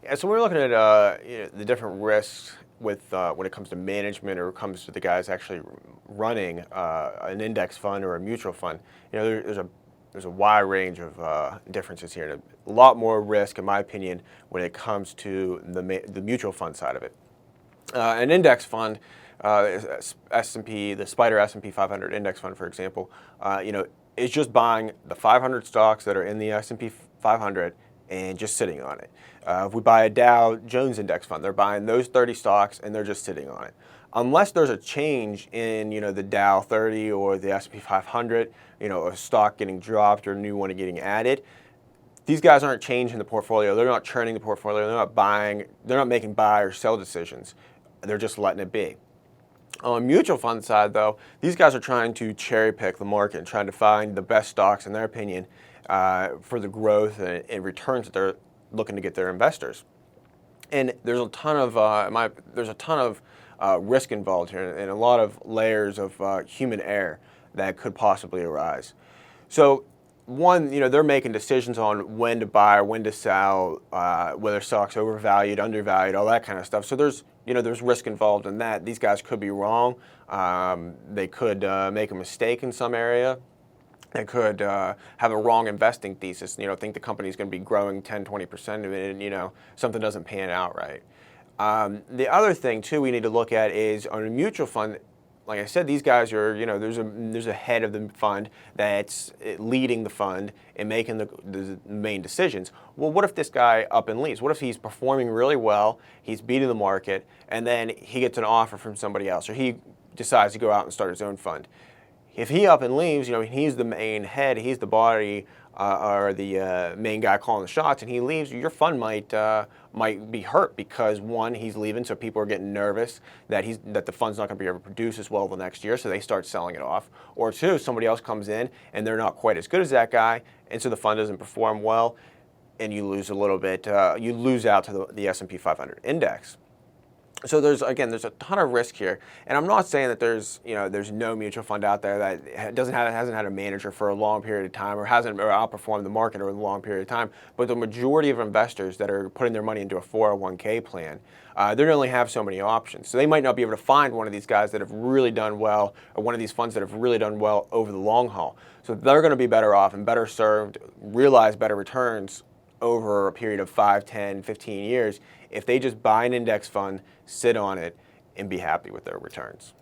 Yeah, so we're looking at the different risks with when it comes to management or it comes to the guys actually running an index fund or a mutual fund. There's a wide range of differences here, and a lot more risk, in my opinion, when it comes to the mutual fund side of it. An index fund, S&P, the Spider S&P 500 index fund, for example, is just buying the 500 stocks that are in the S&P 500 and just sitting on it. If we buy a Dow Jones index fund, they're buying those 30 stocks and they're just sitting on it. Unless there's a change in the Dow 30 or the S&P 500, a stock getting dropped or a new one getting added, these guys aren't changing the portfolio. They're not churning the portfolio. They're not buying. They're not making buy or sell decisions. They're just letting it be. On the mutual fund side, though, these guys are trying to cherry pick the market and trying to find the best stocks, in their opinion, for the growth and returns that they're looking to get their investors. And there's a ton of risk involved here, and a lot of layers of human error that could possibly arise. So, one, they're making decisions on when to buy or when to sell, whether stock's overvalued, undervalued, all that kind of stuff. So there's risk involved in that. These guys could be wrong. They could make a mistake in some area. They could have a wrong investing thesis, think the company's going to be growing 10, 20%, and something doesn't pan out right. The other thing too we need to look at is on a mutual fund. Like I said, these guys are, there's a head of the fund that's leading the fund and making the main decisions. Well, what if this guy up and leaves? What if he's performing really well, he's beating the market, and then he gets an offer from somebody else, or he decides to go out and start his own fund? If he up and leaves, he's the main head, he's the body, or the main guy calling the shots, and he leaves, your fund might be hurt because, one, he's leaving, so people are getting nervous that the fund's not going to be able to produce as well the next year, so they start selling it off. Or two, somebody else comes in and they're not quite as good as that guy, and so the fund doesn't perform well, and you lose a little bit. You lose out to the S&P 500 index. So there's a ton of risk here, and I'm not saying that there's no mutual fund out there that hasn't had a manager for a long period of time or hasn't outperformed the market over a long period of time. But the majority of investors that are putting their money into a 401k plan, they only have so many options. So they might not be able to find one of these guys that have really done well, or one of these funds that have really done well over the long haul. So they're going to be better off and better served, realize better returns over a period of 5, 10, 15 years if they just buy an index fund, sit on it, and be happy with their returns.